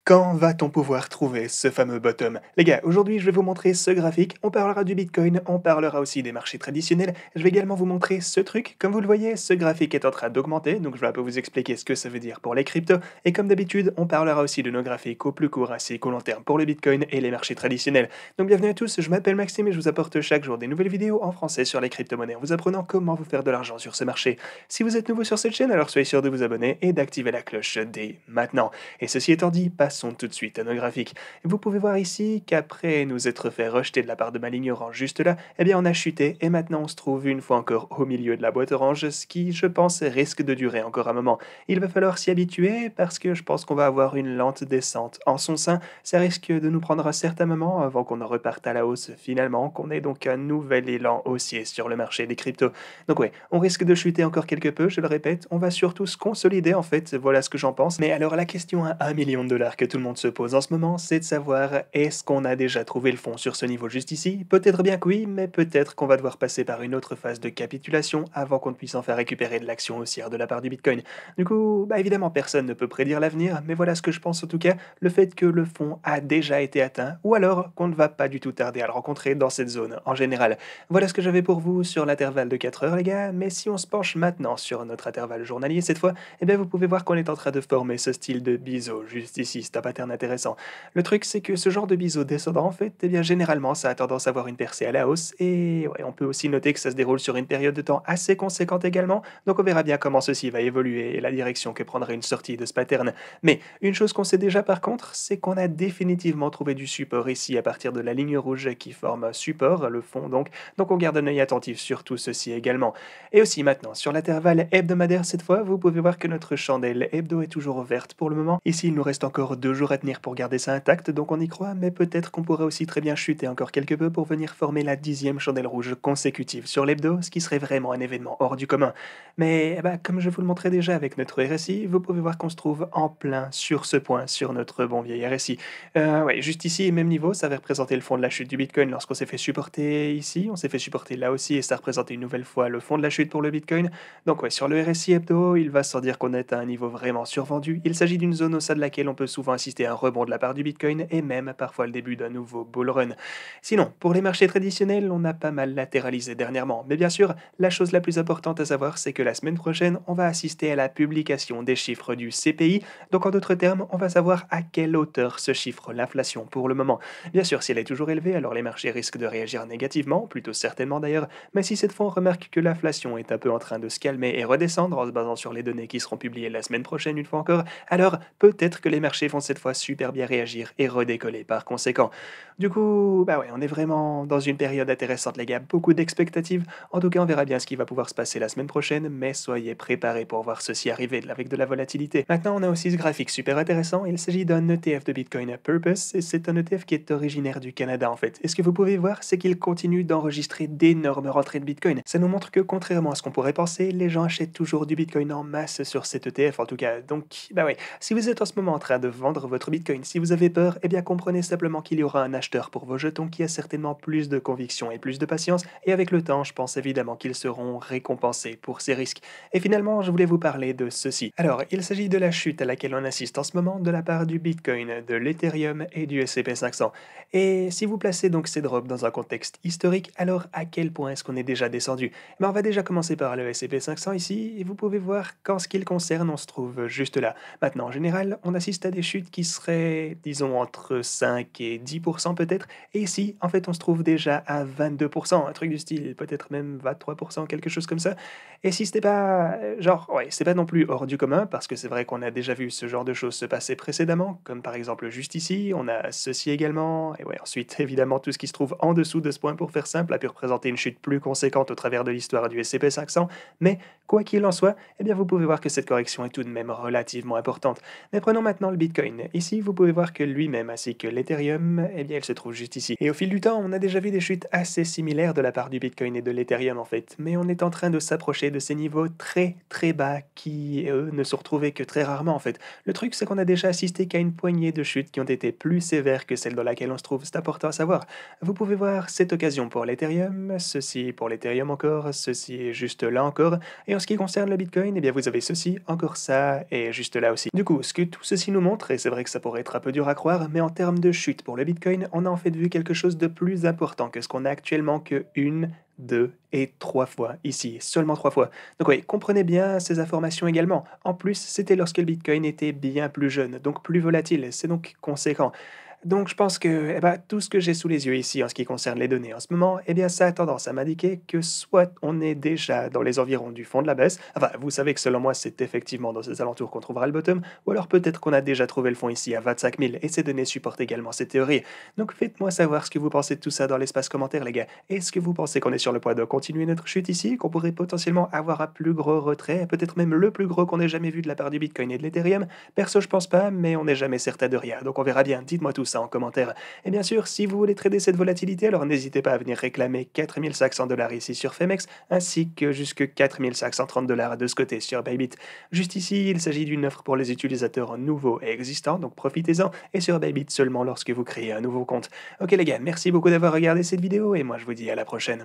Quand va-t-on pouvoir trouver ce fameux bottom? Les gars, aujourd'hui je vais vous montrer ce graphique, on parlera du Bitcoin, on parlera aussi des marchés traditionnels, je vais également vous montrer ce truc. Comme vous le voyez, ce graphique est en train d'augmenter, donc je vais un peu vous expliquer ce que ça veut dire pour les cryptos, et comme d'habitude, on parlera aussi de nos graphiques au plus court ainsi qu'au long terme pour le Bitcoin et les marchés traditionnels. Donc bienvenue à tous, je m'appelle Maxime et je vous apporte chaque jour des nouvelles vidéos en français sur les crypto-monnaies en vous apprenant comment vous faire de l'argent sur ce marché. Si vous êtes nouveau sur cette chaîne, alors soyez sûr de vous abonner et d'activer la cloche dès maintenant. Et ceci étant dit, passons tout de suite à nos graphiques. Vous pouvez voir ici qu'après nous être fait rejeter de la part de ma ligne orange juste là, eh bien on a chuté et maintenant on se trouve une fois encore au milieu de la boîte orange, ce qui je pense risque de durer encore un moment. Il va falloir s'y habituer parce que je pense qu'on va avoir une lente descente en son sein. Ça risque de nous prendre un certain moment avant qu'on en reparte à la hausse finalement, qu'on ait donc un nouvel élan haussier sur le marché des cryptos. Donc ouais, on risque de chuter encore quelque peu, je le répète, on va surtout se consolider en fait, voilà ce que j'en pense. Mais alors la question à 1 million de dollars que tout le monde se pose en ce moment, c'est de savoir est-ce qu'on a déjà trouvé le fond sur ce niveau juste ici? Peut-être bien que oui, mais peut-être qu'on va devoir passer par une autre phase de capitulation avant qu'on ne puisse enfin récupérer de l'action haussière de la part du Bitcoin. Du coup, bah évidemment, personne ne peut prédire l'avenir, mais voilà ce que je pense en tout cas, le fait que le fond a déjà été atteint, ou alors qu'on ne va pas du tout tarder à le rencontrer dans cette zone en général. Voilà ce que j'avais pour vous sur l'intervalle de 4 heures les gars, mais si on se penche maintenant sur notre intervalle journalier cette fois, eh bien vous pouvez voir qu'on est en train de former ce style de biseau juste ici, c'est un pattern intéressant. Le truc, c'est que ce genre de biseau descendant, en fait, eh bien, généralement, ça a tendance à avoir une percée à la hausse. Et ouais, on peut aussi noter que ça se déroule sur une période de temps assez conséquente également. Donc, on verra bien comment ceci va évoluer et la direction que prendra une sortie de ce pattern. Mais une chose qu'on sait déjà, par contre, c'est qu'on a définitivement trouvé du support ici à partir de la ligne rouge qui forme un support, le fond donc. Donc, on garde un œil attentif sur tout ceci également. Et aussi maintenant, sur l'intervalle hebdomadaire cette fois, vous pouvez voir que notre chandelle hebdo est toujours verte pour le moment. Ici, il nous reste encore 2 jours à tenir pour garder ça intact, donc on y croit, mais peut-être qu'on pourrait aussi très bien chuter encore quelque peu pour venir former la 10e chandelle rouge consécutive sur l'hebdo, ce qui serait vraiment un événement hors du commun. Mais bah, comme je vous le montrais déjà avec notre RSI, vous pouvez voir qu'on se trouve en plein sur ce point, sur notre bon vieil RSI. Ouais, juste ici, même niveau, ça va représenter le fond de la chute du Bitcoin lorsqu'on s'est fait supporter ici, on s'est fait supporter là aussi, et ça représentait une nouvelle fois le fond de la chute pour le Bitcoin. Donc ouais, sur le RSI hebdo, il va sans dire qu'on est à un niveau vraiment survendu. Il s'agit d'une zone au sein de laquelle on peut souvent assister à un rebond de la part du Bitcoin et même parfois le début d'un nouveau bull run. Sinon, pour les marchés traditionnels, on a pas mal latéralisé dernièrement. Mais bien sûr, la chose la plus importante à savoir, c'est que la semaine prochaine, on va assister à la publication des chiffres du CPI. Donc en d'autres termes, on va savoir à quelle hauteur se chiffre l'inflation pour le moment. Bien sûr, si elle est toujours élevée, alors les marchés risquent de réagir négativement, plutôt certainement d'ailleurs, mais si cette fois on remarque que l'inflation est un peu en train de se calmer et redescendre en se basant sur les données qui seront publiées la semaine prochaine une fois encore, alors peut-être que les marchés vont cette fois super bien réagir et redécoller par conséquent. Du coup, bah ouais, on est vraiment dans une période intéressante les gars, beaucoup d'expectatives. En tout cas, on verra bien ce qui va pouvoir se passer la semaine prochaine, mais soyez préparés pour voir ceci arriver avec de la volatilité. Maintenant, on a aussi ce graphique super intéressant, il s'agit d'un ETF de Bitcoin à Purpose, et c'est un ETF qui est originaire du Canada en fait. Et ce que vous pouvez voir, c'est qu'il continue d'enregistrer d'énormes rentrées de Bitcoin. Ça nous montre que contrairement à ce qu'on pourrait penser, les gens achètent toujours du Bitcoin en masse sur cet ETF en tout cas. Donc, bah ouais, si vous êtes en ce moment en train de vendre votre Bitcoin, si vous avez peur, eh bien comprenez simplement qu'il y aura un acheteur pour vos jetons qui a certainement plus de conviction et plus de patience, et avec le temps, je pense évidemment qu'ils seront récompensés pour ces risques. Et finalement, je voulais vous parler de ceci. Alors, il s'agit de la chute à laquelle on assiste en ce moment de la part du Bitcoin, de l'Ethereum et du S&P 500. Et si vous placez donc ces drops dans un contexte historique, alors à quel point est-ce qu'on est déjà descendu? On va déjà commencer par le S&P 500 ici, et vous pouvez voir qu'en ce qui le concerne, on se trouve juste là. Maintenant, en général, on assiste à des chutes qui seraient, disons, entre 5 et 10% peut-être, et ici, en fait, on se trouve déjà à 22%, un truc du style, peut-être même 23%, quelque chose comme ça. Et si c'était pas, genre, ouais, c'est pas non plus hors du commun, parce que c'est vrai qu'on a déjà vu ce genre de choses se passer précédemment, comme par exemple juste ici, on a ceci également, et ouais, ensuite, évidemment, tout ce qui se trouve en dessous de ce point, pour faire simple, a pu représenter une chute plus conséquente au travers de l'histoire du S&P 500, mais quoi qu'il en soit, eh bien vous pouvez voir que cette correction est tout de même relativement importante. Mais prenons maintenant le Bitcoin. Ici, vous pouvez voir que lui-même, ainsi que l'Ethereum, eh bien, il se trouve juste ici. Et au fil du temps, on a déjà vu des chutes assez similaires de la part du Bitcoin et de l'Ethereum en fait, mais on est en train de s'approcher de ces niveaux très très bas qui, eux, ne se retrouvaient que très rarement en fait. Le truc, c'est qu'on a déjà assisté qu'à une poignée de chutes qui ont été plus sévères que celle dans laquelle on se trouve, c'est important à savoir. Vous pouvez voir cette occasion pour l'Ethereum, ceci pour l'Ethereum encore, ceci juste là encore, et en ce qui concerne le Bitcoin, eh bien vous avez ceci, encore ça, et juste là aussi. Du coup, ce que tout ceci nous montre, fait, c'est vrai que ça pourrait être un peu dur à croire, mais en termes de chute pour le Bitcoin, on a en fait vu quelque chose de plus important que ce qu'on a actuellement que une, 2 et 3 fois ici, seulement 3 fois. Donc oui, comprenez bien ces informations également. En plus, c'était lorsque le Bitcoin était bien plus jeune, donc plus volatile, c'est donc conséquent. Donc je pense que, eh ben, tout ce que j'ai sous les yeux ici en ce qui concerne les données en ce moment, eh bien ça a tendance à m'indiquer que soit on est déjà dans les environs du fond de la baisse, enfin vous savez que selon moi c'est effectivement dans ces alentours qu'on trouvera le bottom, ou alors peut-être qu'on a déjà trouvé le fond ici à 25 000 et ces données supportent également cette théorie. Donc faites-moi savoir ce que vous pensez de tout ça dans l'espace commentaire les gars. Est-ce que vous pensez qu'on est sur le point de continuer notre chute ici, qu'on pourrait potentiellement avoir un plus gros retrait, peut-être même le plus gros qu'on ait jamais vu de la part du Bitcoin et de l'Ethereum? Perso je pense pas, mais on n'est jamais certain de rien, donc on verra bien, dites-moi tout ça en commentaire. Et bien sûr, si vous voulez trader cette volatilité, alors n'hésitez pas à venir réclamer 4500 dollars ici sur Femex, ainsi que jusque 4530 dollars de ce côté sur Bybit. Juste ici, il s'agit d'une offre pour les utilisateurs nouveaux et existants, donc profitez-en, et sur Bybit seulement lorsque vous créez un nouveau compte. Ok les gars, merci beaucoup d'avoir regardé cette vidéo, et moi je vous dis à la prochaine.